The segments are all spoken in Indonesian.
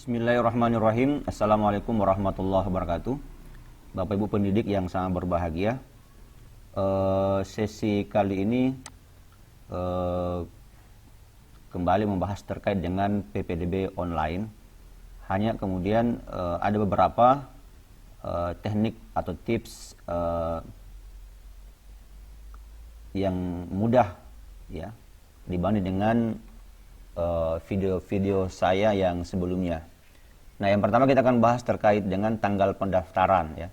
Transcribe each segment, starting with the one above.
Bismillahirrahmanirrahim. Assalamualaikum warahmatullahi wabarakatuh. Bapak Ibu pendidik yang sangat berbahagia. Sesi kali ini kembali membahas terkait dengan PPDB online. Hanya kemudian ada beberapa teknik atau tips yang mudah ya dibanding dengan video-video saya yang sebelumnya. Nah, yang pertama kita akan bahas terkait dengan tanggal pendaftaran ya.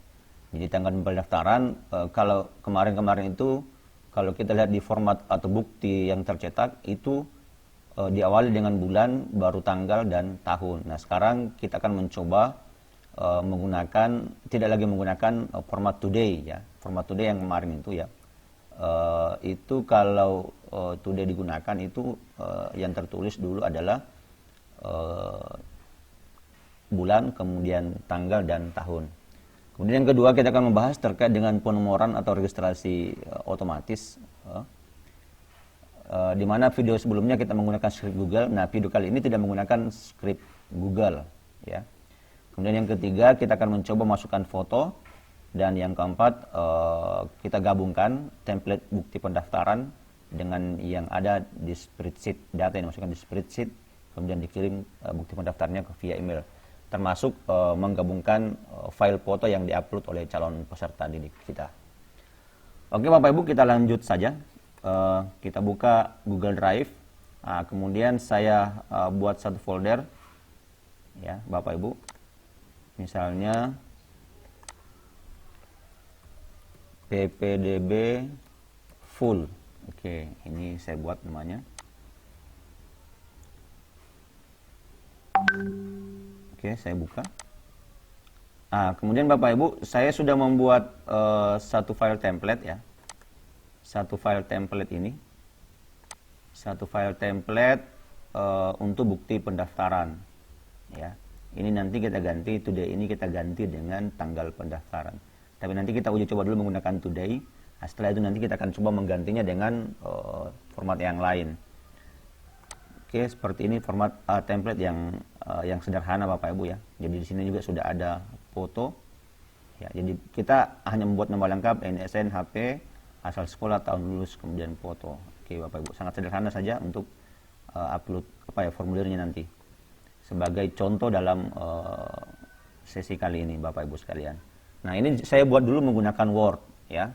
Jadi tanggal pendaftaran kalau kemarin-kemarin itu kalau kita lihat di format atau bukti yang tercetak itu diawali dengan bulan, baru tanggal dan tahun. Nah, sekarang kita akan mencoba tidak lagi menggunakan format today ya. Format today yang kemarin itu ya. Itu kalau today digunakan itu yang tertulis dulu adalah bulan, kemudian tanggal dan tahun. Kemudian yang kedua kita akan membahas terkait dengan penomoran atau registrasi otomatis. Di mana video sebelumnya kita menggunakan script Google. Nah, video kali ini tidak menggunakan script Google ya. Kemudian yang ketiga kita akan mencoba masukkan foto. Dan yang keempat kita gabungkan template bukti pendaftaran dengan yang ada di spreadsheet, data yang dimasukkan di spreadsheet, kemudian dikirim bukti pendaftarnya via email, termasuk menggabungkan file foto yang diupload oleh calon peserta didik kita. Oke Bapak Ibu, kita lanjut saja. Kita buka Google Drive. Kemudian saya buat satu folder ya Bapak Ibu, misalnya PPDB full. Oke, ini saya buat namanya. Oke, saya buka. Kemudian Bapak Ibu, saya sudah membuat satu file template ya. Satu file template ini. Satu file template untuk bukti pendaftaran. Ya. Ini nanti kita ganti, today ini kita ganti dengan tanggal pendaftaran. Tapi nanti kita uji coba dulu menggunakan today. Nah, setelah itu nanti kita akan coba menggantinya dengan format yang lain. Oke, seperti ini format template yang sederhana Bapak Ibu ya. Jadi di sini juga sudah ada foto. Ya, jadi kita hanya membuat nama lengkap, NSN, HP, asal sekolah, tahun lulus, kemudian foto. Oke Bapak Ibu, sangat sederhana saja untuk upload formulirnya nanti. Sebagai contoh dalam sesi kali ini Bapak Ibu sekalian. Nah, ini saya buat dulu menggunakan Word ya.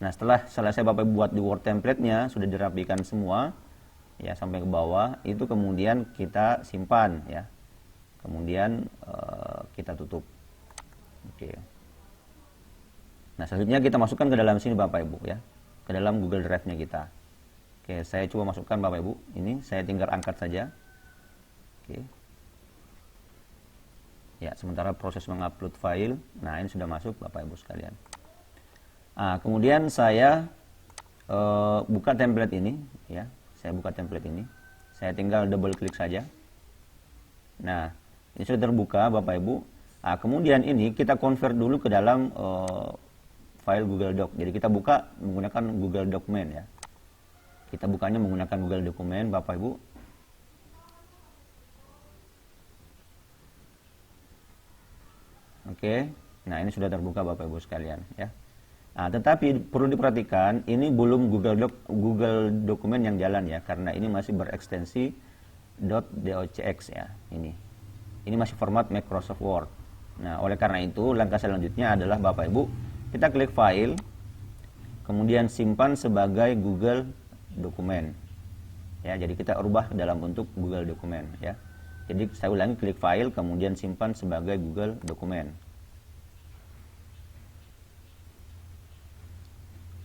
Nah, setelah selesai Bapak buat di Word template-nya sudah dirapikan semua ya sampai ke bawah, itu kemudian kita simpan ya. Kemudian kita tutup. Oke. Nah, selanjutnya kita masukkan ke dalam sini Bapak Ibu ya. Ke dalam Google Drive-nya kita. Oke, saya coba masukkan Bapak Ibu. Ini saya tinggal angkat saja. Oke. Ya, sementara proses mengupload file. Nah, ini sudah masuk Bapak Ibu sekalian. Kemudian saya buka template ini ya. Saya buka template ini. Saya tinggal double klik saja. Nah, ini sudah terbuka Bapak Ibu. Kemudian ini kita convert dulu ke dalam file Google Doc. Jadi kita buka menggunakan Google Document ya. Kita bukanya menggunakan Google Document Bapak Ibu. Oke, nah ini sudah terbuka Bapak Ibu sekalian ya. Tetapi perlu diperhatikan ini belum Google Dokumen yang jalan ya, karena ini masih berekstensi .docx ya ini. Ini masih format Microsoft Word. Nah, oleh karena itu langkah selanjutnya adalah Bapak Ibu kita klik file, kemudian simpan sebagai Google Dokumen. Ya, jadi kita ubah dalam bentuk Google Dokumen ya. Jadi saya ulangi, klik file, kemudian simpan sebagai Google Dokumen.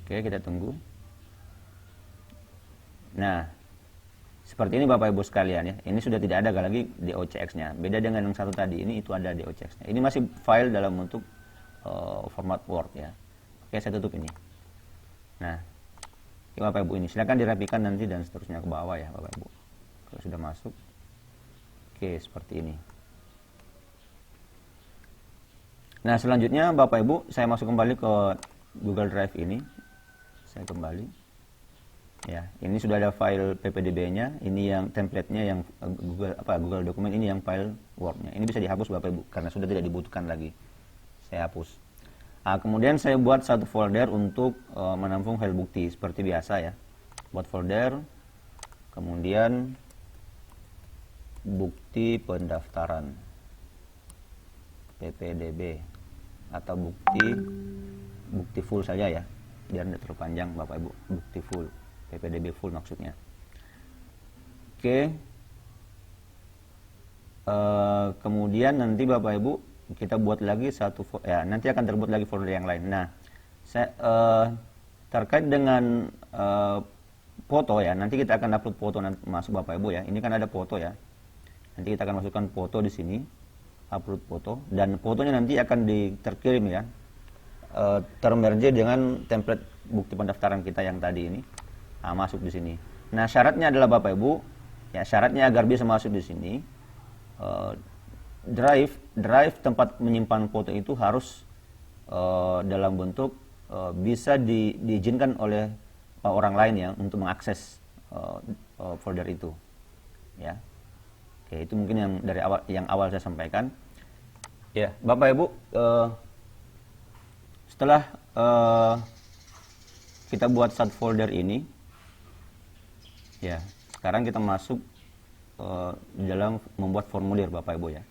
Oke, kita tunggu. Nah, seperti ini Bapak Ibu sekalian ya. Ini sudah tidak ada lagi docx-nya. Beda dengan yang satu tadi, ini itu ada docx-nya. Ini masih file dalam bentuk format Word ya. Oke, saya tutup ini. Nah, ini Bapak Ibu ini. Silakan dirapikan nanti dan seterusnya ke bawah ya Bapak Ibu. Kalau sudah masuk. Oke, seperti ini. Nah, selanjutnya Bapak Ibu, saya masuk kembali ke Google Drive ini. Saya kembali. Ya, ini sudah ada file ppdb-nya, ini yang template-nya yang Google dokumen, ini yang file Word-nya. Ini bisa dihapus Bapak Ibu karena sudah tidak dibutuhkan lagi. Saya hapus. Nah, kemudian saya buat satu folder untuk menampung file bukti seperti biasa ya. Buat folder, kemudian bukti pendaftaran ppdb atau bukti full saja ya, biar tidak terlalu panjang Bapak Ibu. Bukti full, ppdb full maksudnya. Oke. Kemudian nanti Bapak Ibu kita buat lagi nanti akan terbuat lagi folder yang lain. Nah, terkait dengan foto ya, nanti kita akan upload foto masuk Bapak Ibu ya. Ini kan ada foto ya. Nanti kita akan masukkan foto di sini, upload foto, dan fotonya nanti akan terkirim ya, termerge dengan template bukti pendaftaran kita yang tadi ini. Nah, masuk di sini. Nah, syaratnya adalah Bapak Ibu, ya syaratnya agar bisa masuk di sini, drive tempat menyimpan foto itu harus dalam bentuk bisa diizinkan oleh orang lain ya untuk mengakses folder itu, ya. Oke, itu mungkin yang dari awal saya sampaikan. Ya, Bapak Ibu, setelah kita buat satu folder ini, ya, sekarang kita masuk di dalam membuat formulir Bapak Ibu ya.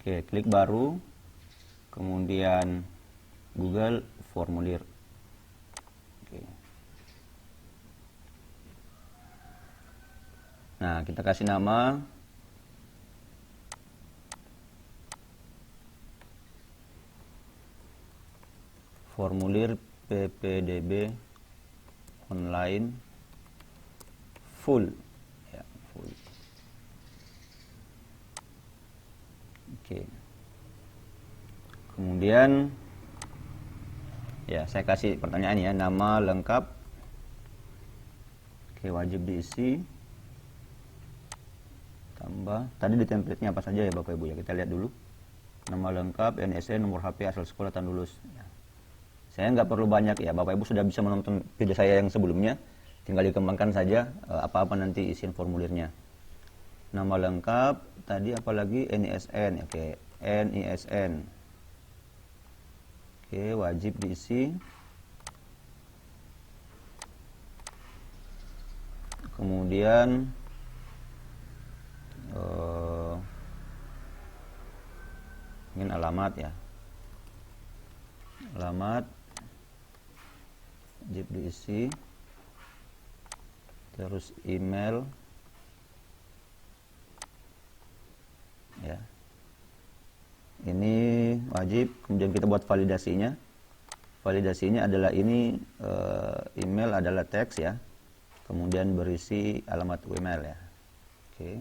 Oke, klik baru, kemudian Google formulir. Oke. Nah, kita kasih nama. Formulir ppdb online full ya, full. Oke. Kemudian ya saya kasih pertanyaan ya, nama lengkap. Oke, wajib diisi. Tambah tadi di template-nya apa saja ya Bapak Ibu ya, kita lihat dulu. Nama lengkap, NSN, nomor HP, asal sekolah, tahun lulus ya. Saya nggak perlu banyak ya, Bapak Ibu sudah bisa menonton video saya yang sebelumnya, tinggal dikembangkan saja apa-apa nanti isian formulirnya. Nama lengkap, tadi apalagi NISN, oke, NISN. Oke, wajib diisi. Kemudian ingin alamat ya, alamat wajib diisi, terus email ya, ini wajib. Kemudian kita buat validasinya. Validasinya adalah ini, email adalah teks ya, kemudian berisi alamat email ya. Oke,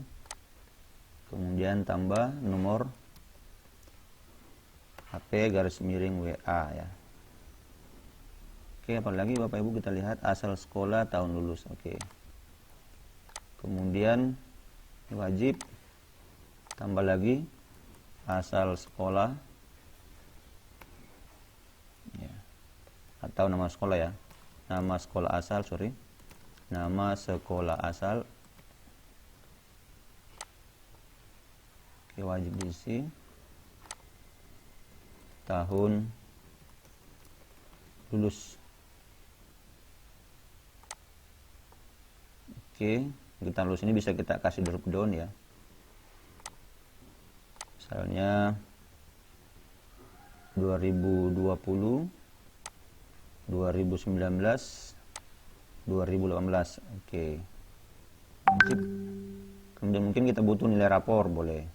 kemudian tambah nomor HP _ WA ya. Oke, apalagi Bapak Ibu kita lihat asal sekolah, tahun lulus. Oke. Kemudian wajib tambah lagi asal sekolah ya, atau nama sekolah ya, nama sekolah asal, nama sekolah asal. Oke, wajib diisi tahun lulus. Oke, kita lulus ini bisa kita kasih drop down ya, misalnya 2020, 2019, 2018. Oke, kemudian mungkin kita butuh nilai rapor, boleh,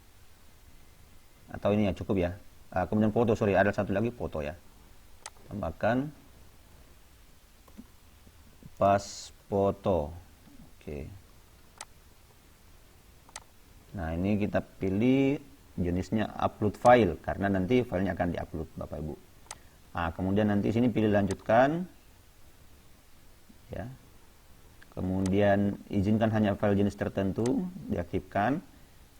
atau ini ya cukup ya. Kemudian foto, ada satu lagi foto ya, tambahkan pas foto. Oke. Nah, ini kita pilih jenisnya upload file karena nanti filenya akan diupload Bapak Ibu. Nah, kemudian nanti sini pilih lanjutkan ya. Kemudian izinkan hanya file jenis tertentu, diaktifkan.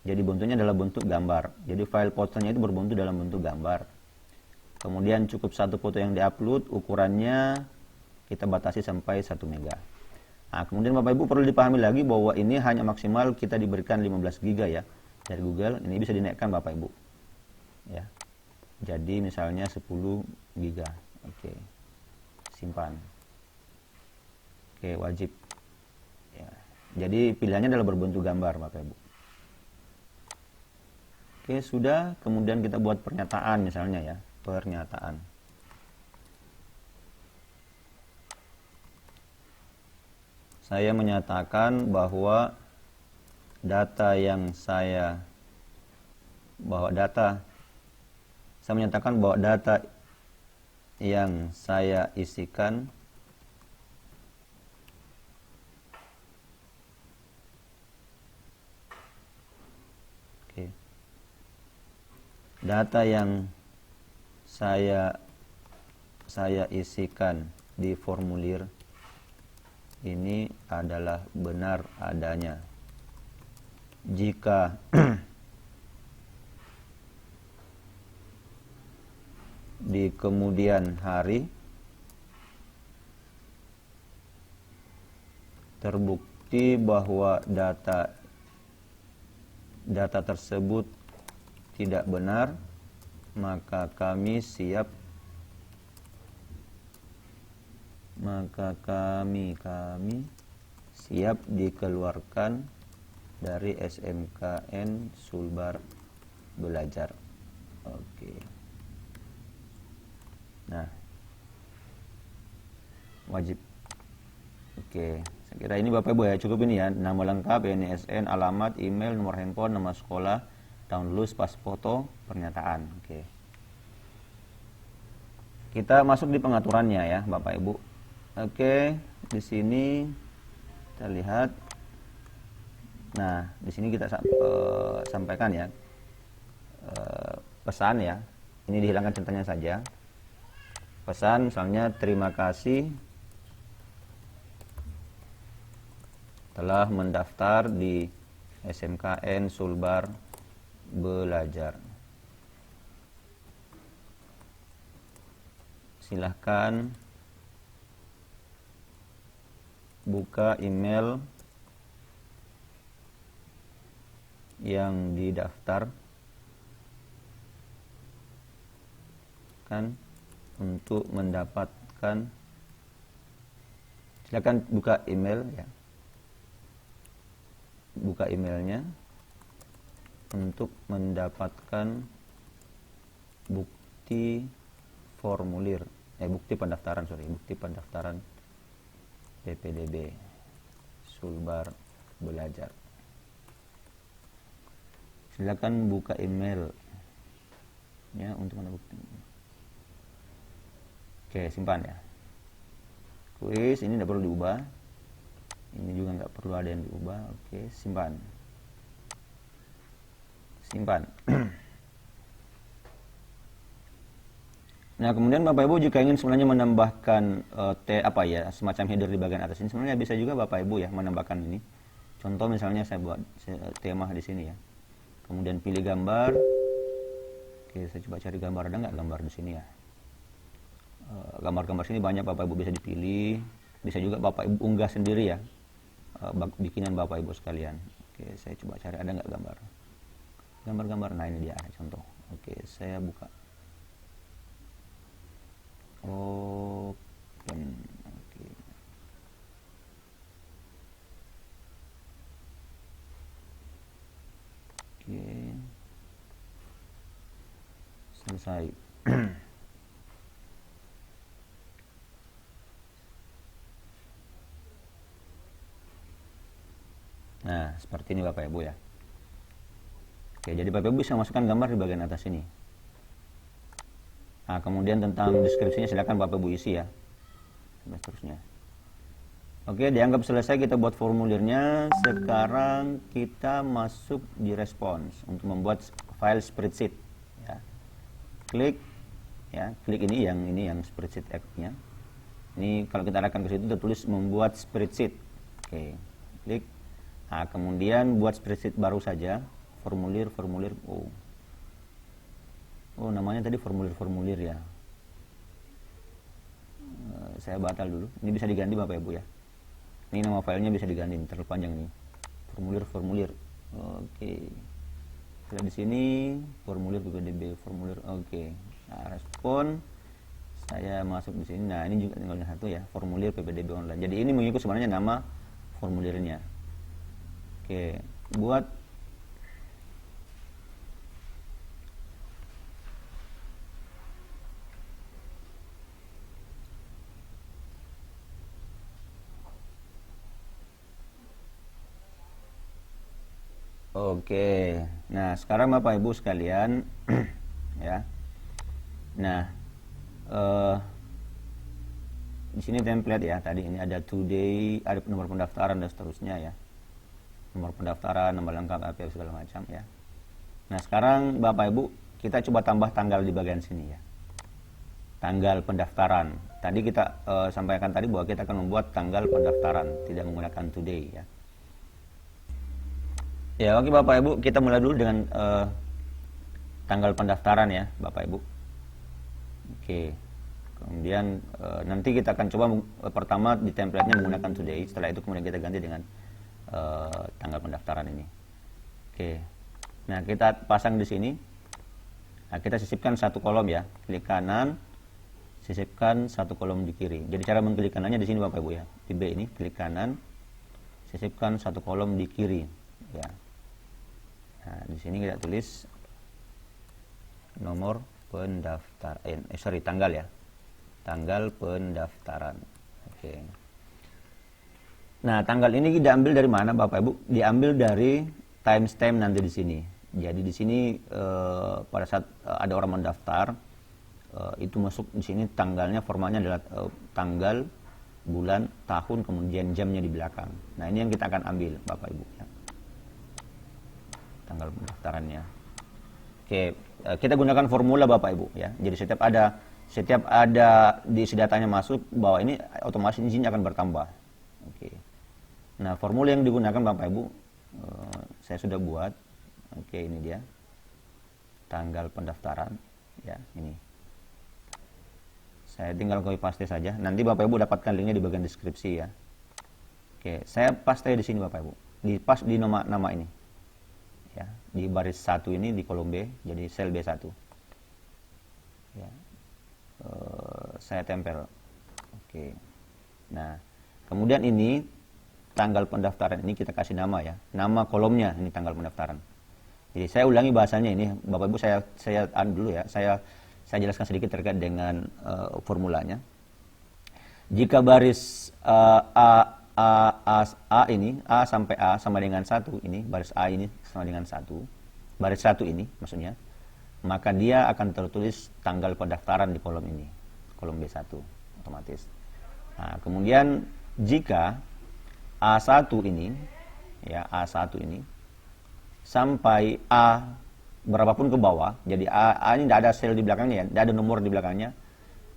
Jadi bentuknya adalah bentuk gambar. Jadi file fotonya itu berbentuk dalam bentuk gambar. Kemudian cukup satu foto yang diupload, ukurannya kita batasi sampai 1 mega. Nah, kemudian Bapak Ibu perlu dipahami lagi bahwa ini hanya maksimal kita diberikan 15 GB ya dari Google. Ini bisa dinaikkan Bapak Ibu. Ya. Jadi misalnya 10 GB. Oke. Simpan. Oke, wajib. Ya. Jadi pilihannya adalah berbentuk gambar Bapak Ibu. Oke, sudah. Kemudian kita buat pernyataan misalnya ya. Pernyataan. Saya menyatakan bahwa saya menyatakan bahwa data yang saya isikan data yang saya isikan di formulir ini adalah benar adanya. Jika di kemudian hari terbukti bahwa data tersebut tidak benar, maka kami siap dikeluarkan dari SMKN Sulbar Belajar. Oke. Nah, wajib. Oke, saya kira ini Bapak Ibu ya, cukup ini ya, nama lengkap, NISN, alamat, email, nomor handphone, nama sekolah, tahun lulus, pas foto, pernyataan. Oke. Kita masuk di pengaturannya ya, Bapak Ibu. Oke, di sini kita lihat. Nah, di sini kita sampaikan ya pesan ya. Ini dihilangkan centangnya saja. Pesan misalnya terima kasih telah mendaftar di SMKN Sulbar Belajar. Silahkan buka email yang didaftar kan untuk mendapatkan, silakan buka email ya, buka emailnya untuk mendapatkan bukti formulir, bukti pendaftaran PPDB Sulbar Belajar. Silakan buka email ya untuk mana bukti. Oke, simpan ya. Kuis ini tidak perlu diubah. Ini juga nggak perlu ada yang diubah. Oke, simpan. Nah, kemudian Bapak Ibu jika ingin sebenarnya menambahkan semacam header di bagian atas ini, sebenarnya bisa juga Bapak Ibu ya menambahkan ini. Contoh misalnya saya buat tema di sini ya. Kemudian pilih gambar. Oke, saya coba cari gambar, ada nggak gambar di sini ya? Gambar-gambar sini banyak Bapak Ibu bisa dipilih. Bisa juga Bapak Ibu unggah sendiri ya. Bikinan Bapak Ibu sekalian. Oke, saya coba cari ada nggak gambar. Nah, ini dia contoh. Oke, saya buka. Open. Oke. Oke. Selesai. Nah, seperti ini Bapak Ibu ya. Oke, jadi Bapak Ibu bisa masukkan gambar di bagian atas ini. Nah, kemudian tentang deskripsinya silakan Bapak Ibu isi ya. Dan seterusnya. Oke, dianggap selesai kita buat formulirnya. Sekarang kita masuk di respons untuk membuat file spreadsheet ya. Klik ini yang spreadsheet app-nya. Ini kalau kita arahkan ke situ tertulis membuat spreadsheet. Oke, klik. Nah, kemudian buat spreadsheet baru saja, formulir. Oh, namanya tadi formulir ya. Saya batal dulu. Ini bisa diganti Bapak Ibu ya. Ini nama filenya bisa diganti, terlalu panjang nih. Formulir. Oke. Kita di sini formulir PPDB formulir. Oke. Nah, respon saya masuk di sini. Nah, ini juga tinggal satu ya, formulir PPDB online. Jadi ini mengikut sebenarnya nama formulirnya. Oke, buat Oke, nah sekarang Bapak Ibu sekalian, ya. Nah, di sini template ya. Tadi ini ada today, ada nomor pendaftaran dan seterusnya ya. Nomor pendaftaran, nomor lengkap, APK segala macam ya. Nah sekarang Bapak Ibu kita coba tambah tanggal di bagian sini ya. Tanggal pendaftaran. Tadi kita sampaikan tadi bahwa kita akan membuat tanggal pendaftaran, tidak menggunakan today ya. Ya, oke Bapak Ibu, kita mulai dulu dengan tanggal pendaftaran ya, Bapak Ibu. Oke. Kemudian nanti kita akan coba pertama di template-nya menggunakan today, setelah itu kemudian kita ganti dengan tanggal pendaftaran ini. Oke. Nah, kita pasang di sini. Nah, kita sisipkan satu kolom ya. Klik kanan, sisipkan satu kolom di kiri. Jadi cara mengklik kanannya di sini Bapak Ibu ya. Di B ini klik kanan, sisipkan satu kolom di kiri ya. Nah, di sini kita tulis nomor pendaftaran, tanggal ya. Tanggal pendaftaran. Oke. Nah, tanggal ini diambil dari mana Bapak Ibu? Diambil dari timestamp nanti di sini. Jadi di sini pada saat ada orang mendaftar itu masuk di sini tanggalnya, formatnya adalah tanggal, bulan, tahun, kemudian jamnya di belakang. Nah, ini yang kita akan ambil Bapak Ibu ya. Tanggal pendaftarannya. Oke, kita gunakan formula Bapak Ibu ya. Jadi setiap ada diisi datanya masuk, bahwa ini otomatis di sini akan bertambah. Oke. Nah, formula yang digunakan Bapak Ibu saya sudah buat. Oke, ini dia. Tanggal pendaftaran ya, ini. Saya tinggal copy paste saja. Nanti Bapak Ibu dapatkan linknya di bagian deskripsi ya. Oke, saya paste di sini Bapak Ibu. Pas di nama ini. Ya, di baris 1 ini di kolom B, jadi sel B1 ya. Saya tempel. Oke. Nah, kemudian ini tanggal pendaftaran ini kita kasih nama ya, nama kolomnya ini tanggal pendaftaran. Jadi saya ulangi bahasanya ini Bapak Ibu, saya dulu ya, saya jelaskan sedikit terkait dengan formulanya. Jika baris A ini, A sampai A sama dengan 1 ini, baris A ini sama dengan 1, baris 1 ini maksudnya, maka dia akan tertulis tanggal pendaftaran di kolom ini, kolom B1 otomatis. Nah, kemudian jika A1 ini ya, A1 ini sampai A berapapun ke bawah, jadi A ini tidak ada sel di belakangnya ya, tidak ada nomor di belakangnya,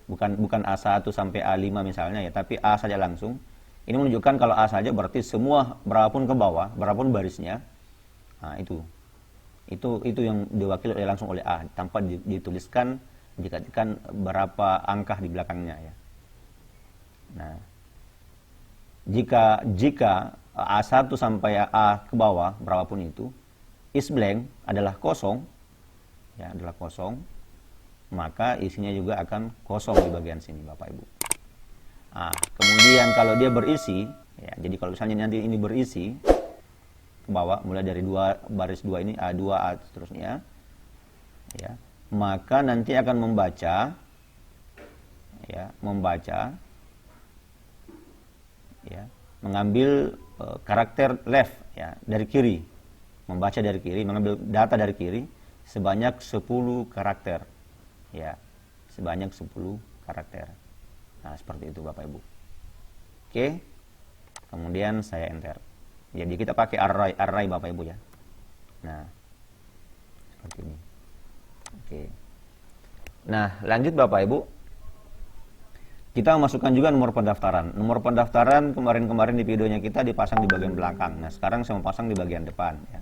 bukan A1 sampai A5 misalnya ya, tapi A saja langsung. Ini menunjukkan kalau A saja berarti semua berapapun ke bawah, berapapun barisnya. Nah, itu yang diwakili langsung oleh A tanpa dituliskan, dikatakan berapa angka di belakangnya ya. Nah, jika A1 sampai A ke bawah berapapun itu is blank, adalah kosong ya, adalah kosong, maka isinya juga akan kosong di bagian sini Bapak Ibu. Nah, kemudian kalau dia berisi ya, jadi kalau misalnya nanti ini berisi ke bawah mulai dari baris 2 ini A2 A seterusnya ya, maka nanti akan membaca ya, mengambil karakter left ya, dari kiri, membaca dari kiri, mengambil data dari kiri sebanyak 10 karakter ya, sebanyak 10 karakter. Nah, seperti itu Bapak Ibu. Oke. Kemudian saya enter. Jadi kita pakai array Bapak Ibu ya. Nah, seperti ini. Oke. Nah, lanjut Bapak Ibu. Kita masukkan juga nomor pendaftaran. Nomor pendaftaran kemarin di videonya kita dipasang di bagian belakang. Nah, sekarang saya mau pasang di bagian depan ya.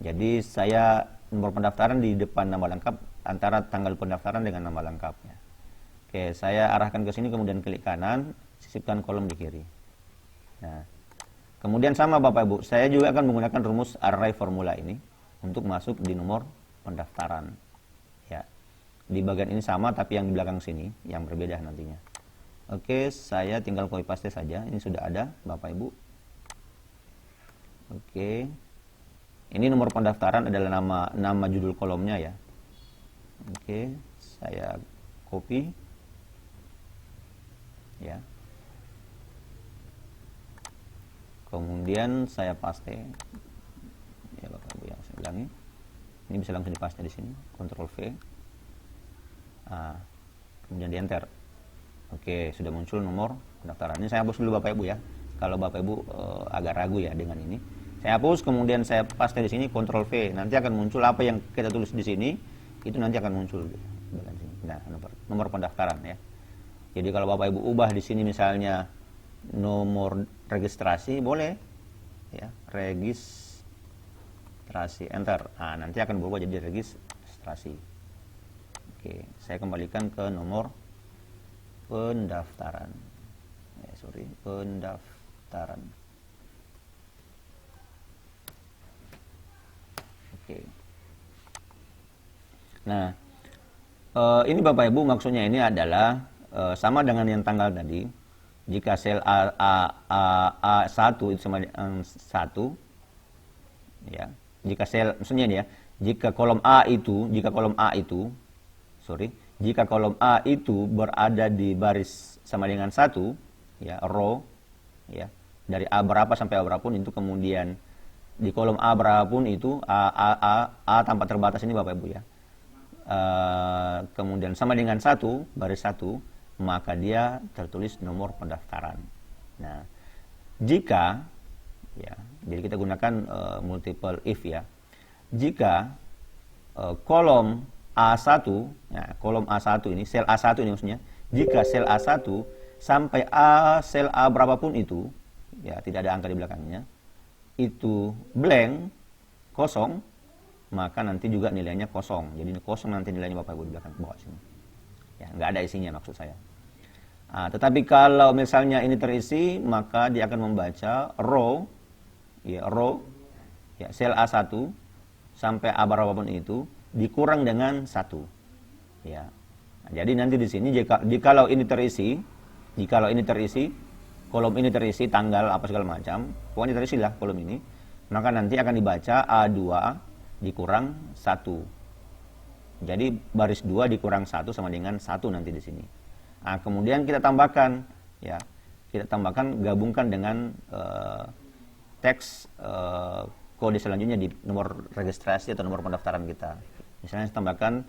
Jadi saya nomor pendaftaran di depan nama lengkap, antara tanggal pendaftaran dengan nama lengkapnya. Oke, saya arahkan ke sini, kemudian klik kanan, sisipkan kolom di kiri. Nah, kemudian sama Bapak Ibu, saya juga akan menggunakan rumus array formula ini untuk masuk di nomor pendaftaran. Ya, di bagian ini sama, tapi yang di belakang sini yang berbeda nantinya. Oke, saya tinggal copy paste saja. Ini sudah ada, Bapak Ibu. Oke, ini nomor pendaftaran adalah nama judul kolomnya ya. Oke, saya copy. Ya. Kemudian saya paste. Ya Bapak Ibu yang saya ulangi. Ini bisa langsung dipaste di sini. Ctrl V. Kemudian di enter. Oke, sudah muncul nomor pendaftaran. Ini saya hapus dulu Bapak Ibu ya. Kalau Bapak Ibu agak ragu ya dengan ini. Saya hapus, kemudian saya paste di sini, Ctrl V. Nanti akan muncul apa yang kita tulis di sini, itu nanti akan muncul. Nah, nomor pendaftaran ya. Jadi kalau Bapak Ibu ubah di sini misalnya nomor registrasi, boleh ya, registrasi, enter. Nah, nanti akan berubah jadi registrasi. Oke, saya kembalikan ke nomor pendaftaran. Pendaftaran. Oke. Nah, ini Bapak Ibu maksudnya ini adalah sama dengan yang tanggal tadi. Jika sel A1 itu sama dengan 1, ya. Jika sel maksudnya ini ya, jika kolom A itu berada di baris sama dengan 1, ya, row, ya, dari A berapa sampai A berapun itu, kemudian di kolom A berapun itu A tanpa terbatas ini Bapak Ibu ya. Kemudian sama dengan 1, baris 1, maka dia tertulis nomor pendaftaran. Nah, jika ya, jadi kita gunakan multiple if ya. Jika kolom A1, ya, kolom A1 ini, sel A1 ini maksudnya, jika sel A1 sampai sel A berapapun itu, ya, tidak ada angka di belakangnya, itu blank, kosong, maka nanti juga nilainya kosong. Jadi kosong nanti nilainya Bapak Ibu di belakang bawah sini. Ya, nggak ada isinya maksud saya. Tetapi kalau misalnya ini terisi, maka dia akan membaca row, ya, sel A1 sampai A berapapun itu dikurang dengan 1. Ya. Nah, jadi nanti di sini jikalau ini terisi, kolom ini terisi, tanggal apa segala macam, pokoknya terisilah kolom ini, maka nanti akan dibaca A2 dikurang 1. Jadi baris 2 dikurang 1 sama dengan 1 nanti di sini. Nah, kemudian kita tambahkan, ya, gabungkan dengan teks kode selanjutnya di nomor registrasi atau nomor pendaftaran kita. Misalnya saya tambahkan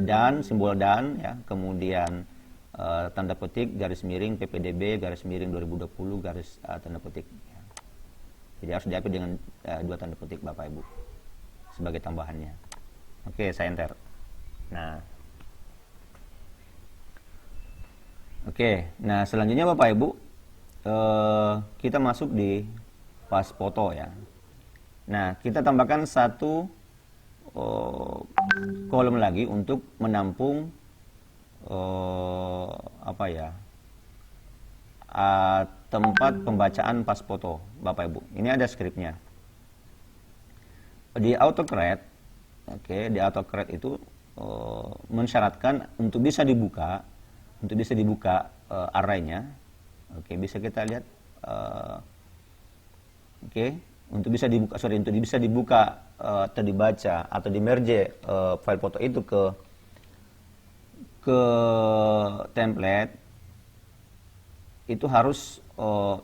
dan, simbol dan, ya, kemudian tanda petik, garis miring, PPDB, garis miring 2020, garis tanda petik. Ya. Jadi harus diapit dengan 2 tanda petik Bapak Ibu sebagai tambahannya. Oke, saya enter. Nah, selanjutnya Bapak Ibu, kita masuk di pas foto ya. Nah, kita tambahkan satu kolom lagi untuk menampung tempat pembacaan pas foto Bapak Ibu. Ini ada skripnya. Di AutoCAD, di AutoCAD itu mensyaratkan untuk bisa dibuka arraynya. Bisa kita lihat. Untuk bisa dibuka atau dibaca atau di merge file foto itu ke template, itu harus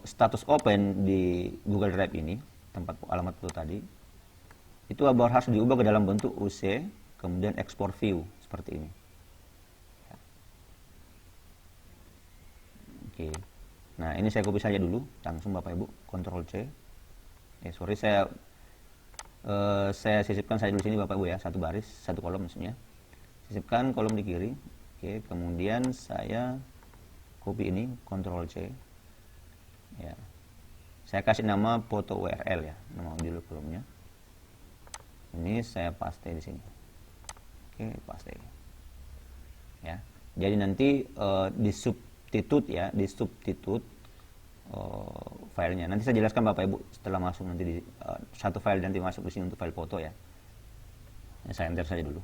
status open di Google Drive ini, tempat alamat foto tadi. Itu harus diubah ke dalam bentuk UC, kemudian export view seperti ini. Nah, ini saya copy saja dulu langsung Bapak Ibu, Ctrl C. Saya sisipkan saja dulu sini Bapak Ibu ya, satu baris, satu kolom maksudnya. Sisipkan kolom di kiri. Kemudian saya copy ini, Ctrl C. Ya. Saya kasih nama foto URL ya, nama judul kolomnya. Ini saya paste di sini. Paste. Ya. Jadi nanti di substitute filenya. Nanti saya jelaskan Bapak Ibu setelah masuk nanti di satu file nanti masuk di sini untuk file foto ya. Saya enter saja dulu.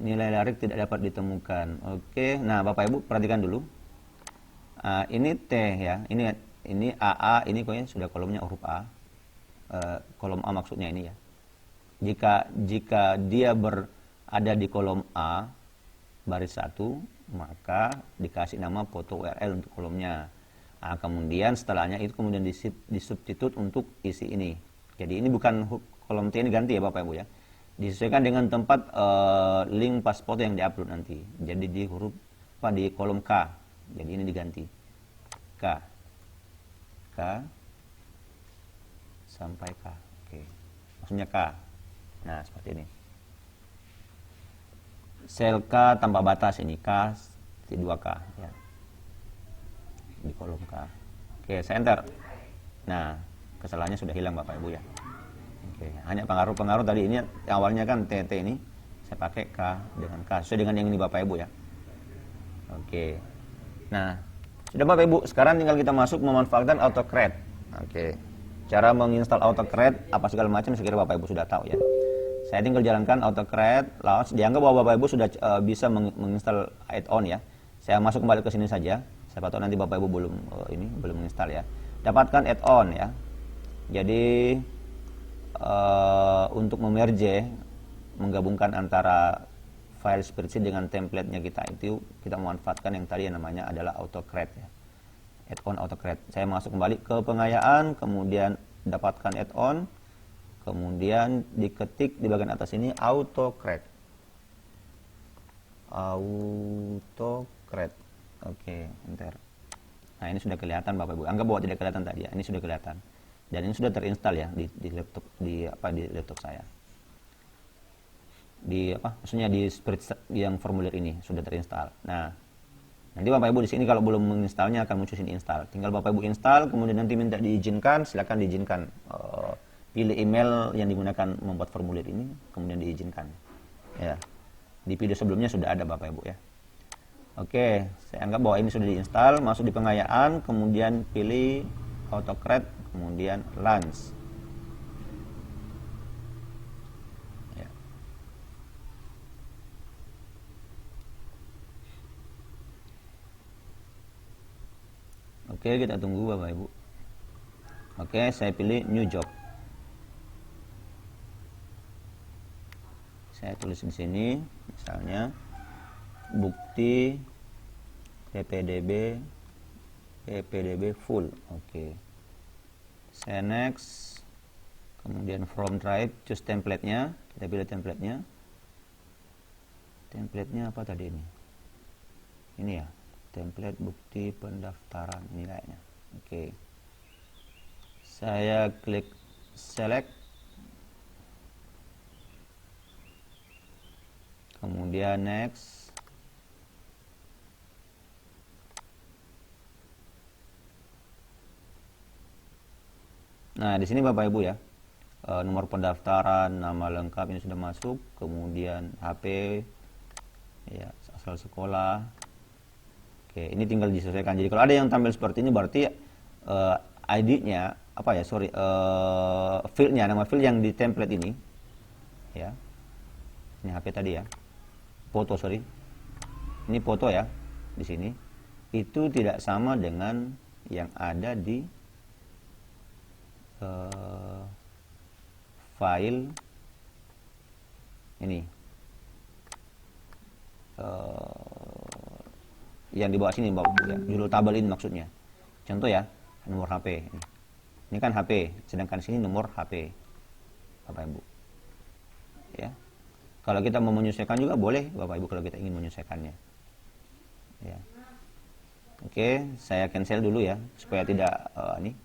Nilai Larik tidak dapat ditemukan. Oke, nah Bapak Ibu perhatikan dulu. Ini T ya, ini AA, ini kayaknya sudah kolomnya huruf A. Kolom A maksudnya ini ya. Jika dia berada di kolom A baris 1, maka dikasih nama foto URL untuk kolomnya. Kemudian setelahnya itu kemudian disubstitut untuk isi ini. Jadi ini bukan kolom T, ini ganti ya Bapak Ibu ya. Disesuaikan dengan tempat link pas foto yang diupload nanti. Jadi di di kolom K. Jadi ini diganti K sampai K. Oke. Maksudnya K. Nah, seperti ini. Sel K tanpa batas ini K 2K ya. Di kolom K. Oke, saya enter. Nah, kesalahannya sudah hilang Bapak Ibu ya. Oke, hanya pengaruh tadi ini awalnya kan TT ini saya pakai K dengan K sesuai dengan yang ini Bapak Ibu ya. Oke. Nah, sudah Bapak Ibu, sekarang tinggal kita masuk memanfaatkan AutoCAD. Oke. Cara menginstal AutoCAD apa segala macam saya kira Bapak Ibu sudah tahu ya. Saya tinggal jalankan AutoCAD, lalu dianggap bahwa Bapak Ibu sudah bisa menginstal add-on ya. Saya masuk kembali ke sini saja. Siapa tahu nanti Bapak Ibu belum menginstal ya. Dapatkan add-on ya. Jadi untuk menggabungkan antara file spreadsheet dengan template-nya kita memanfaatkan yang tadi yang namanya adalah AutoCAD ya. Add-on AutoCAD. Saya masuk kembali ke pengayaan, kemudian dapatkan add-on, kemudian diketik di bagian atas ini AutoCAD. AutoCAD. Oke, enter. Nah, ini sudah kelihatan Bapak Ibu. Anggap bahwa tidak kelihatan tadi ya. Ini sudah kelihatan. Dan ini sudah terinstall ya di laptop saya. Maksudnya di spreadsheet yang formulir ini sudah terinstall. Nah, nanti Bapak Ibu di sini kalau belum menginstalnya akan muncul sini install. Tinggal Bapak Ibu install, kemudian nanti minta diizinkan, silakan diizinkan. Pilih email yang digunakan membuat formulir ini, kemudian diizinkan. Ya. Di video sebelumnya sudah ada Bapak Ibu ya. Oke, saya anggap bahwa ini sudah diinstal, masuk di pengayaan, kemudian pilih AutoCAD, kemudian Launch. Oke, kita tunggu Bapak Ibu. Oke, saya pilih new job. Saya tulis di sini, misalnya bukti PPDB full. Oke. Saya next. Kemudian from drive, choose template-nya. Kita pilih template-nya. Template-nya apa tadi ini? Ini ya. Template bukti pendaftaran ini kayaknya. Oke. Saya klik select. Kemudian next. Nah, di sini Bapak Ibu ya. Nomor pendaftaran, nama lengkap ini sudah masuk, kemudian HP ya, asal sekolah. Oke, ini tinggal disesuaikan. Jadi kalau ada yang tampil seperti ini berarti ID-nya fieldnya, nama field yang di template ini, ya. Ini HP tadi ya, foto ini foto ya di sini. Itu tidak sama dengan yang ada di file ini. Yang di bawah sini Bapak ya, judul tabel ini maksudnya. Contoh ya, nomor HP ini. Ini kan HP, sedangkan sini nomor HP Bapak Ibu. Ya. Kalau kita mau menyesuaikan juga boleh Bapak Ibu kalau kita ingin menyesuaikannya. Ya. Oke, saya cancel dulu ya supaya tidak ini.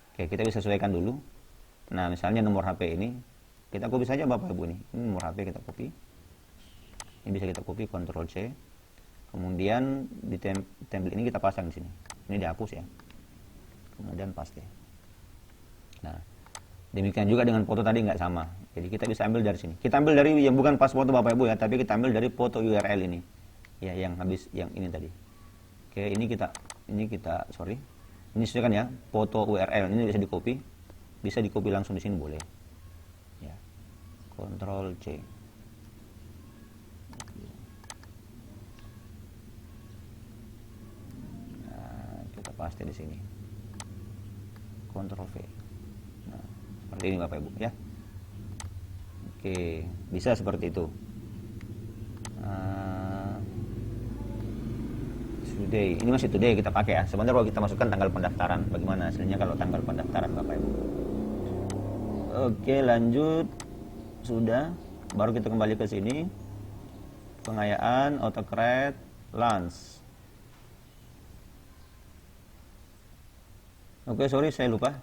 Oke, kita bisa sesuaikan dulu. Nah, misalnya nomor HP ini kita copy saja Bapak Ibu ini. Ini nomor HP kita copy. Ini bisa kita copy, Ctrl C. Kemudian di template ini kita pasang di sini. Ini dihapus ya. Kemudian paste. Nah, demikian juga dengan foto tadi nggak sama. Jadi kita bisa ambil dari sini. Kita ambil dari yang bukan pas foto Bapak Ibu ya, tapi kita ambil dari foto URL ini. Ya, yang habis yang ini tadi. Oke, sorry. Ini sesuaikan ya, foto URL ini bisa di copy langsung di sini boleh. Ya. Ctrl C. Nah, kita paste di sini. Ctrl V. Nah, seperti ini Bapak Ibu ya. Oke, bisa seperti itu. Today, ini masih today kita pakai ya. Sebenarnya kalau kita masukkan tanggal pendaftaran, bagaimana hasilnya kalau tanggal pendaftaran Bapak Ibu? Oke, lanjut. Sudah. Baru kita kembali ke sini. Pengayaan, autocrate, launch. Oke, sorry saya lupa.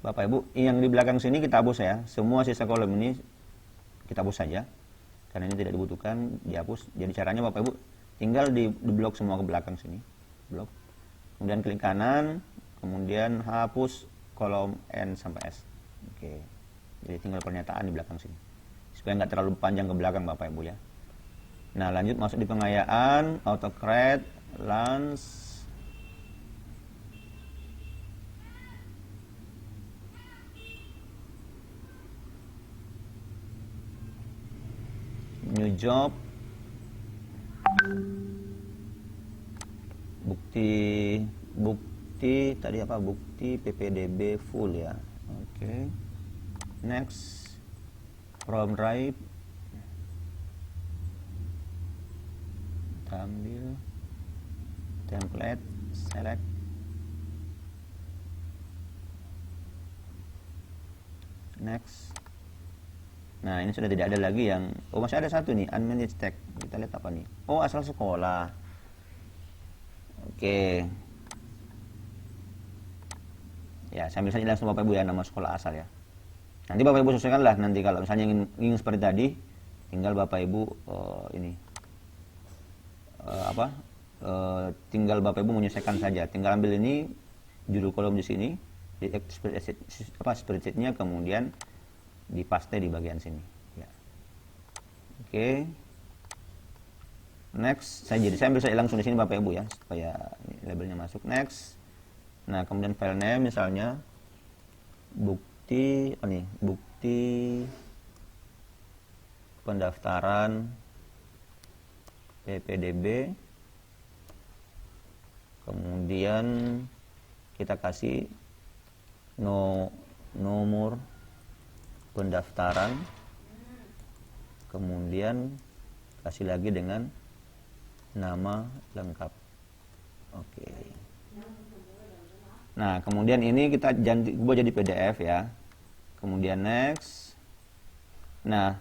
Bapak Ibu, yang di belakang sini kita hapus ya. Semua sisa kolom ini kita hapus saja. Karena ini tidak dibutuhkan, dihapus. Jadi caranya Bapak Ibu tinggal di blok semua ke belakang sini, blok. Kemudian klik kanan, kemudian hapus kolom N sampai S. Oke. Jadi tinggal pernyataan di belakang sini. Supaya nggak terlalu panjang ke belakang Bapak Ibu ya. Nah, lanjut masuk di pengayaan, autocrate, launch. New job. Bukti tadi apa? Bukti PPDB full ya. Oke. Next. From drive. Ambil template, select. Next. Nah, ini sudah tidak ada lagi yang masih ada satu nih, unmanaged tag. Kita lihat apa nih? Oh, asal sekolah. Oke. Ya, saya ambil saja langsung Bapak Ibu ya, nama sekolah asal ya. Nanti Bapak Ibu sesuaikanlah, nanti kalau misalnya ingin seperti tadi, tinggal Bapak Ibu tinggal Bapak Ibu menyesuaikan saja. Tinggal ambil ini judul kolom di sini, di spreadsheet-nya, kemudian dipaste di bagian sini ya. Oke. Next, saya ambil saya langsung di sini Bapak Ibu ya, supaya labelnya masuk. Next. Nah, kemudian file name misalnya bukti pendaftaran PPDB. Kemudian kita kasih nomor pendaftaran, kemudian kasih lagi dengan nama lengkap. Oke. Nah, kemudian ini kita ubah jadi PDF ya. Kemudian next. Nah,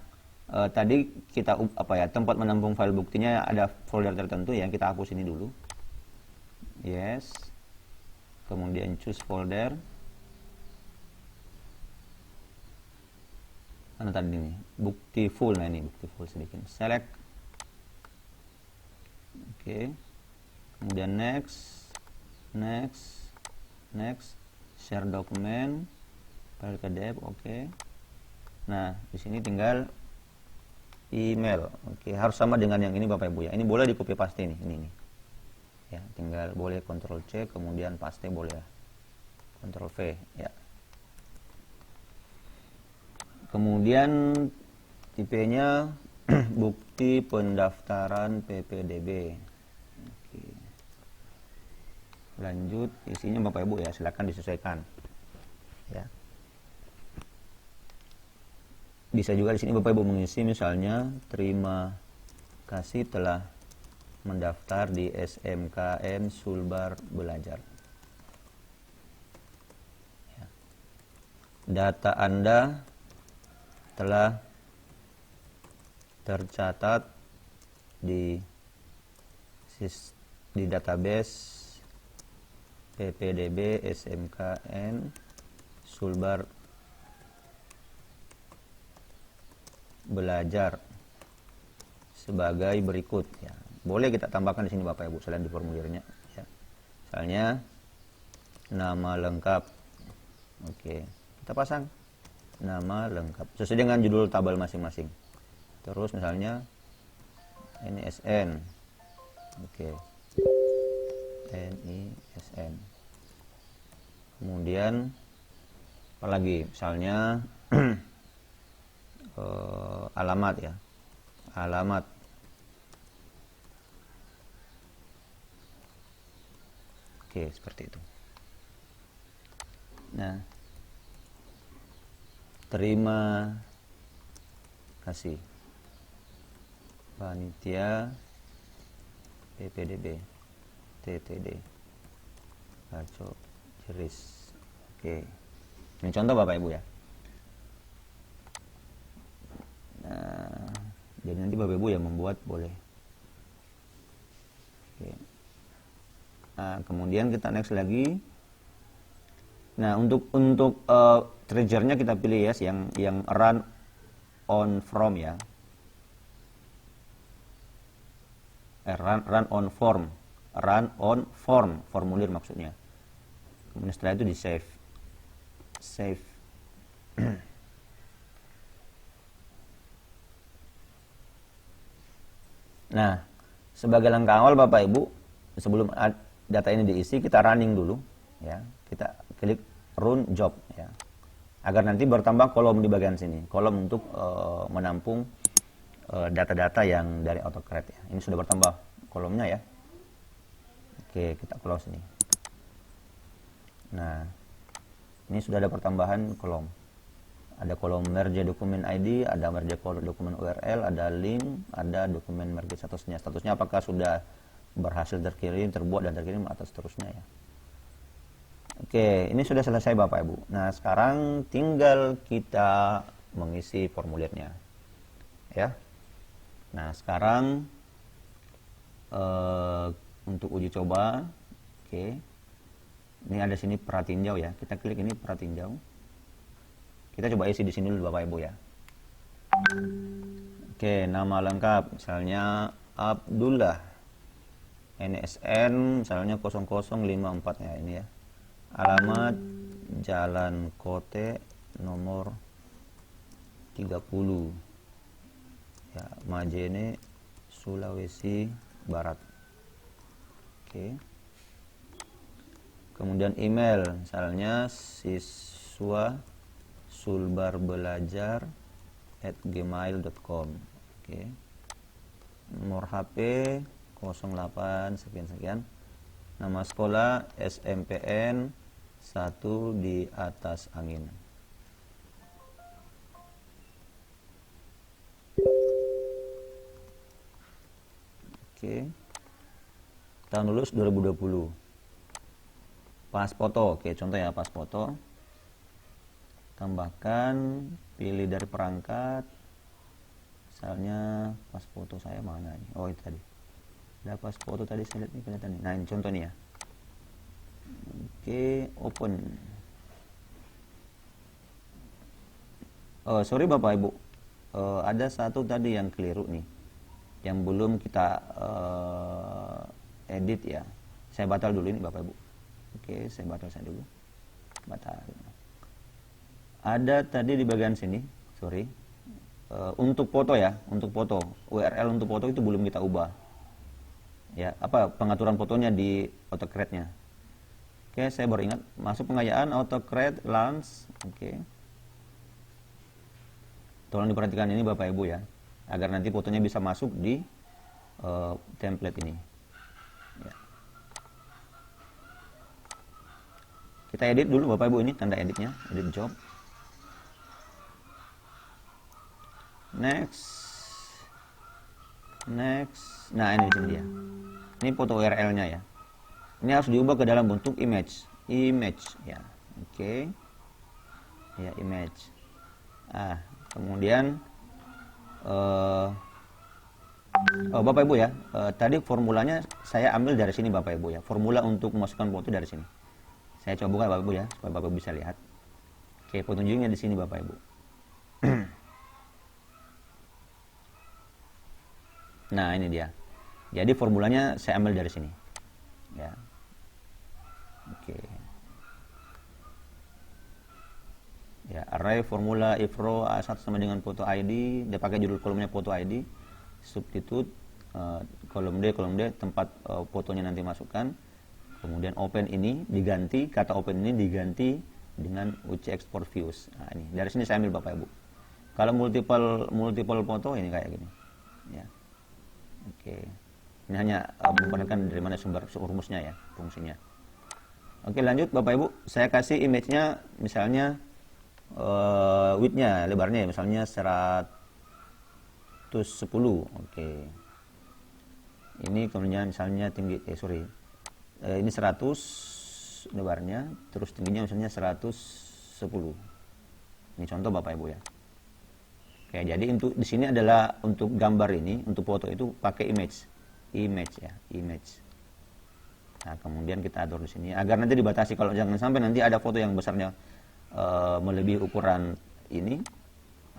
tadi kita tempat menampung file buktinya ada folder tertentu ya, kita hapus ini dulu. Yes. Kemudian choose folder. Mana tadi ini? Bukti full. Nah, ini bukti full sedikit. Select. Oke. Kemudian next. Share dokumen. File PDF. Oke. Nah, di sini tinggal email. Oke, harus sama dengan yang ini Bapak Ibu ya. Ini boleh di copy paste ini. Ya, tinggal boleh Ctrl C, kemudian paste boleh ya. Ctrl V ya. Kemudian tipenya bukti pendaftaran PPDB. Oke. Lanjut, isinya Bapak Ibu ya, silakan disesuaikan. Ya. Bisa juga di sini Bapak Ibu mengisi misalnya terima kasih telah mendaftar di SMKN Sulbar Belajar. Ya. Data Anda telah tercatat di database PPDB SMKN Sulbar Belajar sebagai berikut ya. Boleh kita tambahkan di sini Bapak Ibu selain di formulirnya ya. Misalnya nama lengkap. Oke, kita pasang nama lengkap sesuai dengan judul tabel masing-masing. Terus misalnya ini SN. Oke. NISN. Kemudian apalagi, misalnya alamat ya, alamat. Oke, seperti itu. Nah, terima kasih panitia PPDB TTD Baco Jeris. Oke, ini contoh Bapak Ibu ya. Nah, jadi nanti Bapak Ibu yang membuat boleh. Oke. Nah, kemudian kita next lagi. Nah, untuk triggernya kita pilih ya, yang run on from ya. Run on form, formulir maksudnya. Kemudian setelah itu di save. Nah, sebagai langkah awal Bapak Ibu, sebelum data ini diisi, kita running dulu ya. Kita klik run job ya, agar nanti bertambah kolom di bagian sini, kolom untuk menampung data-data yang dari AutoCAD ya. Ini sudah bertambah kolomnya ya. Oke, kita close ini. Nah, ini sudah ada pertambahan kolom. Ada kolom merge dokumen ID, ada merge dokumen URL, ada link, ada dokumen merge statusnya. Statusnya apakah sudah berhasil terkirim, terbuat dan terkirim atau seterusnya ya. Oke, ini sudah selesai Bapak Ibu. Nah, sekarang tinggal kita mengisi formulirnya. Ya. Nah, sekarang untuk uji coba, oke. Ini ada sini pratinjau ya. Kita klik ini pratinjau. Kita coba isi di sini dulu Bapak Ibu ya. Oke, nama lengkap misalnya Abdullah. NSN misalnya 0054 ya ini ya. Alamat Jalan Kote nomor 30 ya, Majene, Sulawesi Barat. Oke. Kemudian email misalnya siswa sulbarbelajar@gmail.com. Oke. Nomor HP 08 sekian. Nama sekolah SMPN 1 di atas angin. Oke. Tahun lulus 2020. Pas foto. Oke, contoh ya pas foto. Tambahkan, pilih dari perangkat. Misalnya pas foto saya mana nih? Oh, itu tadi. Ada pas foto tadi saya lihat nih kelihatan nih. Nah, ini contoh nih ya. Oke, open. Oh, sorry Bapak Ibu. Ada satu tadi yang keliru nih. Yang belum kita edit ya. Saya batal dulu ini Bapak Ibu. Oke, saya batal dulu. Batal. Ada tadi di bagian sini, sorry. Untuk foto ya, untuk foto. URL untuk foto itu belum kita ubah. Ya, apa pengaturan fotonya di AutoCAD-nya. Oke, saya baru ingat, masuk pengayaan AutoCAD Launch. Oke. Tolong diperhatikan ini Bapak Ibu ya, agar nanti fotonya bisa masuk di template ini. Ya. Kita edit dulu Bapak Ibu, ini tanda editnya, edit job. Next. Nah, ini dia. Ini foto URL-nya ya. Ini harus diubah ke dalam bentuk image ya. Oke. Ya, image. Kemudian Bapak Ibu ya, tadi formulanya saya ambil dari sini Bapak Ibu ya. Formula untuk memasukkan foto dari sini. Saya coba buka Bapak Ibu ya, supaya Bapak Ibu bisa lihat. Oke, petunjuknya di sini Bapak Ibu. Nah, ini dia. Jadi formulanya saya ambil dari sini. Ya. Oke. Ya, array formula if row A1 sama dengan foto ID, dia pakai judul kolomnya foto ID, substitute kolom D tempat fotonya nanti masukkan. Kemudian open ini diganti, kata open ini diganti dengan UC export views. Nah, ini dari sini saya ambil Bapak Ibu. Kalau multiple foto ini kayak gini. Ya. Oke. Ini hanya memperhatikan dari mana sumber rumusnya ya, fungsinya. Oke, lanjut Bapak Ibu. Saya kasih image-nya misalnya width-nya, lebarnya ya, misalnya 110. Oke. Ini kemudian misalnya tinggi ini 100 lebarnya, terus tingginya misalnya 110. Ini contoh Bapak Ibu ya. Oke, jadi untuk di sini adalah untuk gambar ini, untuk foto itu pakai image ya, image. Nah, kemudian kita atur di sini agar nanti dibatasi, kalau jangan sampai nanti ada foto yang besarnya melebihi ukuran ini.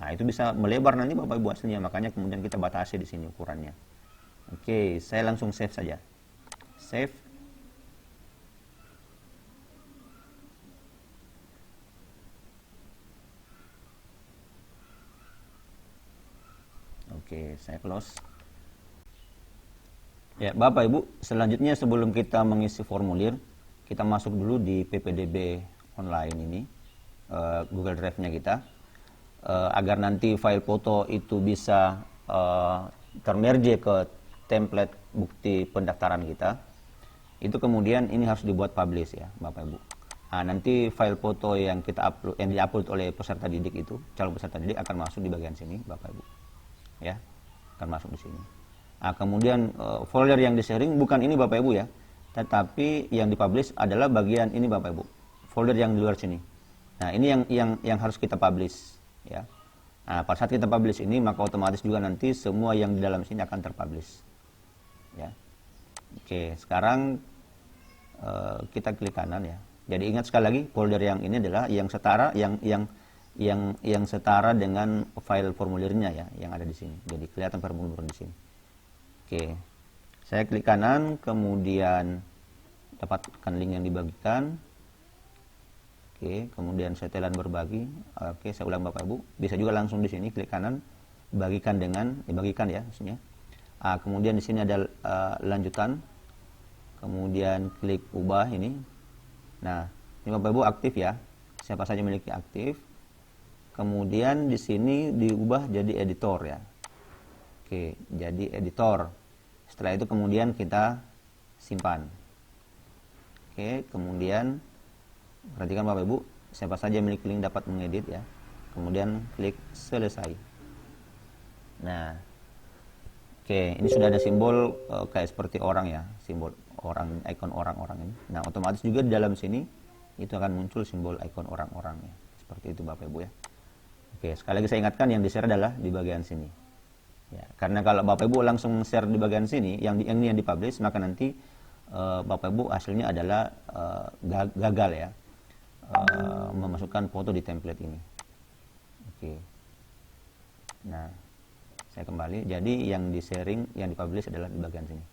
Nah, itu bisa melebar nanti Bapak Ibu hasilnya, makanya kemudian kita batasi di sini ukurannya. Oke, saya langsung save saja. Save. Oke, saya close. Ya, Bapak Ibu, selanjutnya sebelum kita mengisi formulir, kita masuk dulu di PPDB online ini, Google Drive-nya kita, agar nanti file foto itu bisa termerge ke template bukti pendaftaran kita. Itu kemudian ini harus dibuat publish ya, Bapak Ibu. Nah, nanti file foto yang kita upload, yang diupload oleh peserta didik itu, calon peserta didik akan masuk di bagian sini, Bapak Ibu. Ya, akan masuk di sini. Nah, kemudian folder yang di-sharing bukan ini Bapak Ibu ya, tetapi yang dipublish adalah bagian ini Bapak Ibu, folder yang di luar sini. Nah, ini yang harus kita publish ya. Nah, pada saat kita publish ini maka otomatis juga nanti semua yang di dalam sini akan terpublish ya. Oke, sekarang kita klik kanan ya. Jadi ingat sekali lagi, folder yang ini adalah yang setara yang setara dengan file formulirnya ya, yang ada di sini. Jadi kelihatan formulir di sini. Oke, saya klik kanan, kemudian dapatkan link yang dibagikan. Oke, kemudian setelan berbagi. Oke, saya ulang Bapak Ibu. Bisa juga langsung di sini klik kanan, bagikan dibagikan ya maksudnya. Kemudian di sini ada lanjutan. Kemudian klik ubah ini. Nah, ini Bapak Ibu aktif ya. Siapa saja memiliki aktif. Kemudian di sini diubah jadi editor ya. Oke, jadi editor. Setelah itu kemudian kita simpan. Oke, kemudian perhatikan Bapak Ibu, siapa saja memiliki link dapat mengedit ya. Kemudian klik selesai. Nah, oke, ini sudah ada simbol kayak seperti orang ya, simbol orang, ikon orang-orang ini. Nah, otomatis juga di dalam sini itu akan muncul simbol ikon orang-orang ya. Seperti itu Bapak Ibu ya. Oke, sekali lagi saya ingatkan yang di-share adalah di bagian sini. Ya, karena kalau Bapak Ibu langsung share di bagian sini, yang dipublish, maka nanti Bapak Ibu hasilnya adalah gagal ya, memasukkan foto di template ini. Oke. Nah, saya kembali. Jadi yang di-sharing, yang dipublish adalah di bagian sini.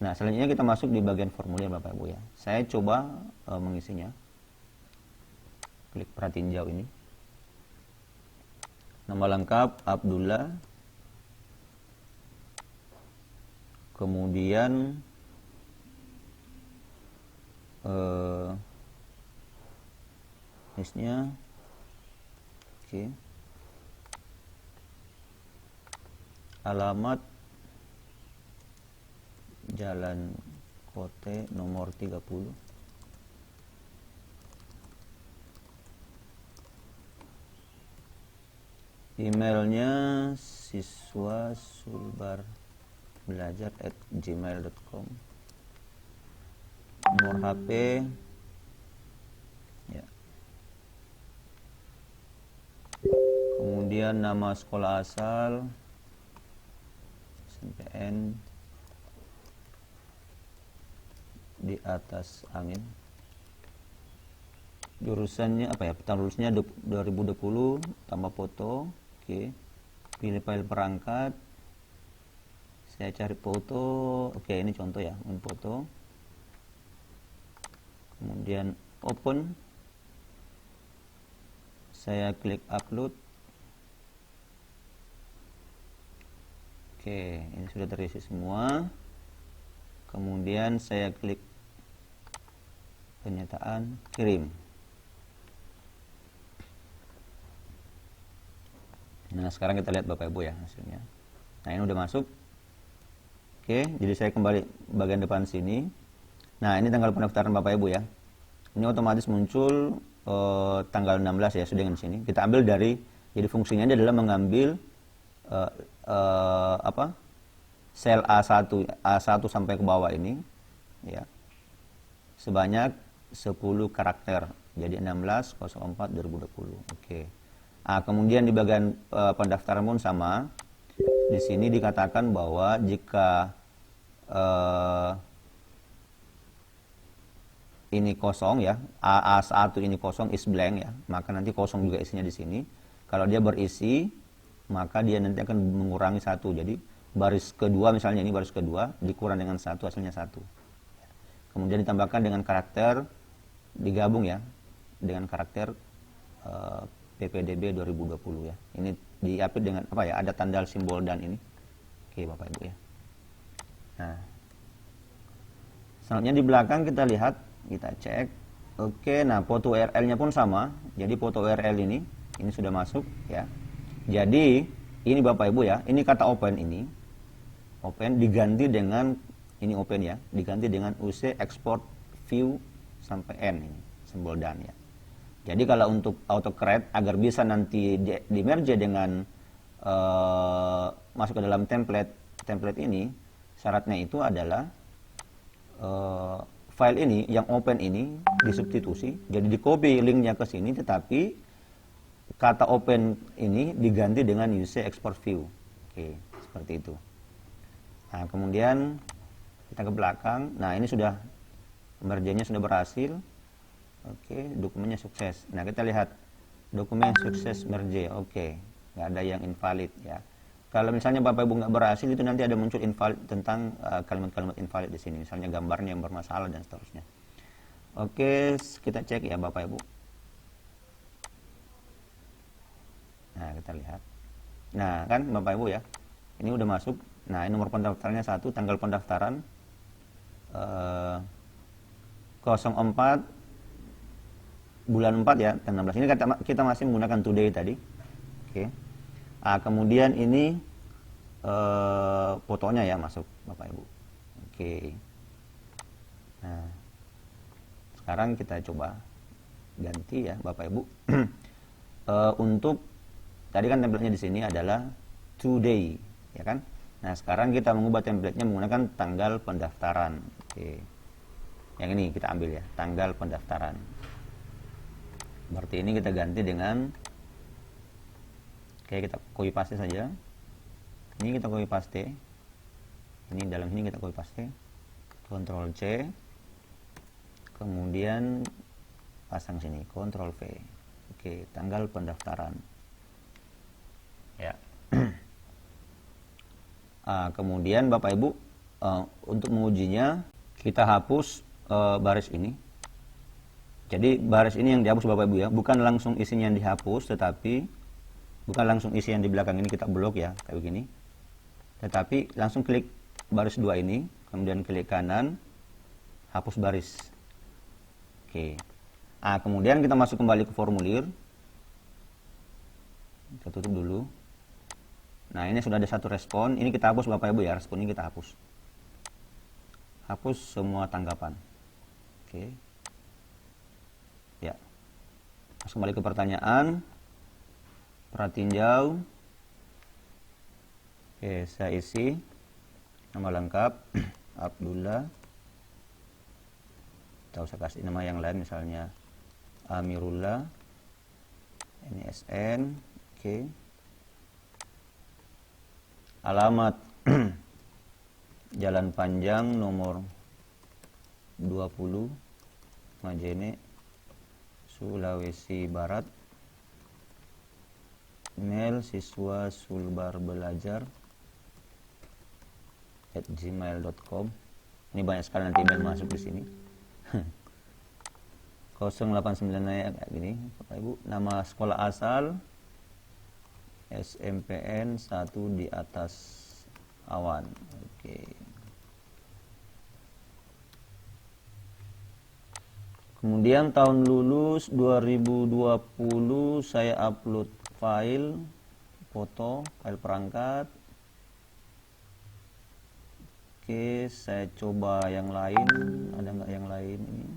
Nah, selanjutnya kita masuk di bagian formulir Bapak Ibu ya. Saya coba mengisinya. Klik pratinjau ini. Nama lengkap Abdullah. Kemudian listnya. Oke. Alamat Jalan Kote nomor 30. Emailnya siswasulbarbelajar@gmail.com. Nomor HP ya. Kemudian nama sekolah asal, SNPN di atas angin. Jurusannya apa ya? Tahun lulusnya 2020, tambah foto. Oke. Pilih file perangkat. Saya cari foto. Oke, ini contoh ya, foto. Kemudian open. Saya klik upload. Oke, ini sudah terisi semua. Kemudian saya klik pernyataan kirim. Nah, sekarang kita lihat Bapak Ibu ya hasilnya. Nah, ini udah masuk. Oke, jadi saya kembali bagian depan sini. Nah, ini tanggal pendaftaran Bapak Ibu ya. Ini otomatis muncul tanggal 16 ya, sudah di sini. Kita ambil dari, jadi fungsinya adalah mengambil sel A1 sampai ke bawah ini ya. Sebanyak 10 karakter. Jadi 16/04/2020. Oke. Nah, kemudian di bagian pendaftaran pun sama. Di sini dikatakan bahwa jika ini kosong ya, A1 ini kosong, is blank ya, maka nanti kosong juga isinya di sini. Kalau dia berisi, maka dia nanti akan mengurangi 1. Jadi baris kedua, misalnya ini baris kedua dikurang dengan 1, hasilnya 1. Kemudian ditambahkan dengan karakter, digabung ya dengan karakter PPDB 2020 ya. Ini diapit dengan apa ya? Ada tanda simbol dan ini. Oke, Bapak Ibu ya. Nah, selanjutnya di belakang kita lihat, kita cek. Oke, nah foto URL-nya pun sama. Jadi foto URL ini sudah masuk ya. Jadi ini Bapak Ibu ya, ini kata open ini. Open diganti dengan ini open ya, diganti dengan UC export view sampai N ini, simbol dan ya. Jadi kalau untuk AutoCAD agar bisa nanti di merge dengan masuk ke dalam template ini, syaratnya itu adalah file ini yang open ini disubstitusi, jadi di copy linknya ke sini, tetapi kata open ini diganti dengan UC export view. Oke, seperti itu. Nah, kemudian kita ke belakang. Nah, ini sudah merge-nya sudah berhasil. Oke, dokumennya sukses. Nah, kita lihat dokumen sukses merge. Oke, nggak ada yang invalid ya. Kalau misalnya Bapak Ibu nggak berhasil, itu nanti ada muncul invalid tentang kalimat-kalimat invalid di sini. Misalnya gambarnya yang bermasalah dan seterusnya. Oke, kita cek ya Bapak Ibu. Nah, kita lihat. Nah, kan Bapak Ibu ya, ini udah masuk. Nah, ini nomor pendaftarannya 1, tanggal pendaftaran 04 bulan 4 ya, tanggal 16. Ini kita masih menggunakan today tadi. Oke. Nah, kemudian ini fotonya ya masuk Bapak Ibu. Oke. Nah, sekarang kita coba ganti ya Bapak Ibu. Untuk tadi kan template-nya di sini adalah today, ya kan? Nah, sekarang kita mengubah template-nya menggunakan tanggal pendaftaran. Oke. Yang ini kita ambil ya, tanggal pendaftaran. Berarti ini kita ganti dengan, oke, kita copy paste saja. Ini kita copy paste. Ini dalam sini kita copy paste. Ctrl C. Kemudian pasang sini, Ctrl V. Oke, tanggal pendaftaran. Ya. Kemudian Bapak Ibu, untuk mengujinya kita hapus baris ini. Jadi baris ini yang dihapus Bapak Ibu ya, bukan langsung isinya yang dihapus, tetapi bukan langsung isi yang di belakang ini kita blok ya, kayak begini. Tetapi langsung klik baris 2 ini, kemudian klik kanan, hapus baris. Oke. Kemudian kita masuk kembali ke formulir. Kita tutup dulu. Nah, ini sudah ada satu respon. Ini kita hapus Bapak Ibu ya, respon ini kita hapus. Hapus semua tanggapan. Oke. Ya. Masuk kembali ke pertanyaan. Pratinjau. Oke, saya isi nama lengkap Abdullah. Atau saya kasih nama yang lain, misalnya Amirullah. NSN. Oke. Alamat Jalan Panjang nomor 20 Majene, Sulawesi Barat. Email siswa sulbarbelajar @gmail.com. Ini banyak sekali nanti email masuk di sini. 089 kayak gini Bapak Ibu. Nama sekolah asal SMPN 1 di atas awan. Oke. Kemudian tahun lulus 2020 saya upload file foto, file perangkat. Oke, saya coba yang lain. Ada nggak yang lain ini?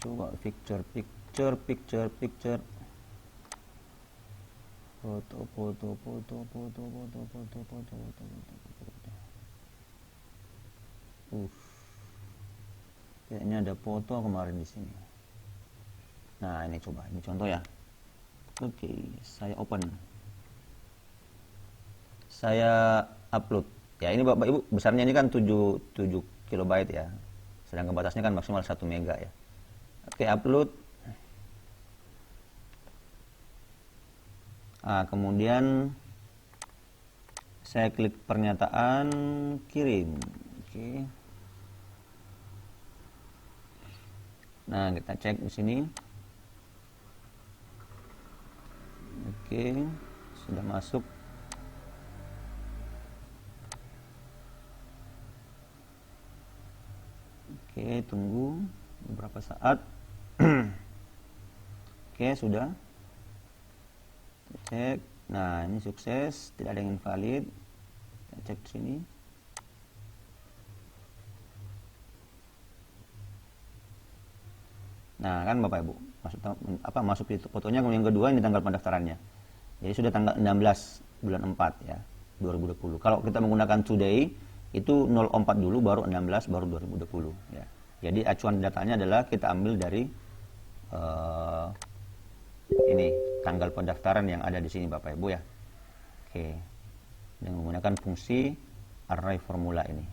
Coba picture. Foto. Kayaknya ada foto kemarin di sini. Nah, ini coba, ini contoh ya. Oke, saya open. Saya upload. Ya, ini Bapak Ibu, besarnya ini kan 7 kilobyte ya. Sedangkan batasnya kan maksimal 1 mega ya. Oke, upload. Nah, kemudian saya klik pernyataan kirim. Oke. Nah, kita cek di sini. Oke, sudah masuk. Oke, tunggu beberapa saat. Oke, sudah. Cek. Nah, ini sukses, tidak ada yang invalid. Kita cek di sini. Nah, kan Bapak Ibu, masuk di fotonya. Kemudian yang kedua ini tanggal pendaftarannya. Jadi sudah tanggal 16 bulan 4 ya, 2020. Kalau kita menggunakan today itu 04 dulu, baru 16, baru 2020 ya. Jadi acuan datanya adalah kita ambil dari ini tanggal pendaftaran yang ada di sini Bapak Ibu ya. Oke. Dengan menggunakan fungsi array formula ini.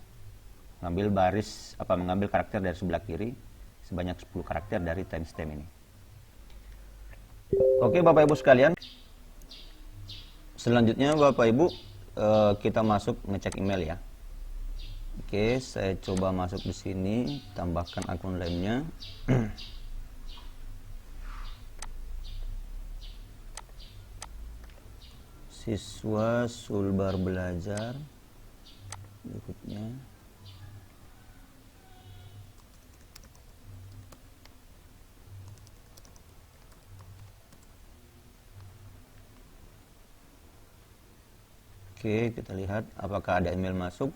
Mengambil karakter dari sebelah kiri sebanyak 10 karakter dari timestamp ini. Oke Bapak Ibu sekalian. Selanjutnya Bapak Ibu kita masuk ngecek email ya. Oke, saya coba masuk di sini, tambahkan akun lainnya. Siswa Sulbar Belajar berikutnya. Oke, kita lihat apakah ada email masuk.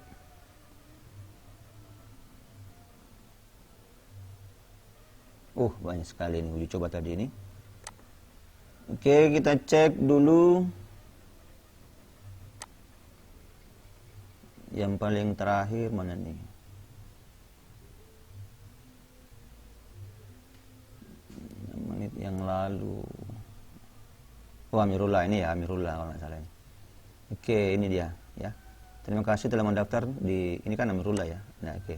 Banyak sekali nih, uji coba tadi ini. Oke, kita cek dulu. Yang paling terakhir mana nih? Menit yang lalu. Amirullah ini ya, Amirullah kalau nggak salah ini. Oke, ini dia ya. Terima kasih telah mendaftar di ini kan Amirullah ya. Nah, oke.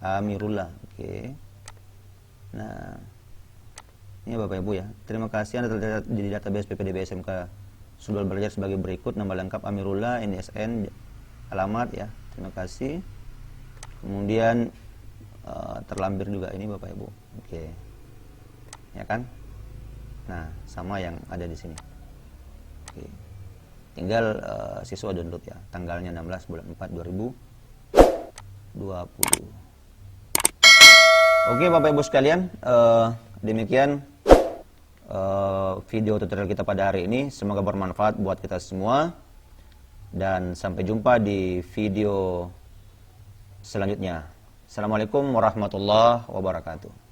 Amirullah. Oke. Nah, ini Bapak Ibu ya. Terima kasih Anda telah di database PPDB SMK Sulbar Belajar sebagai berikut. Nama lengkap Amirullah, NISN, alamat ya. Terima kasih. Kemudian terlampir juga ini Bapak Ibu. Oke. Ya kan? Nah, sama yang ada di sini. Oke. Tinggal siswa download ya. Tanggalnya 16 bulan 4 2020. Oke Bapak Ibu sekalian, demikian video tutorial kita pada hari ini. Semoga bermanfaat buat kita semua. Dan sampai jumpa di video selanjutnya. Assalamualaikum warahmatullahi wabarakatuh.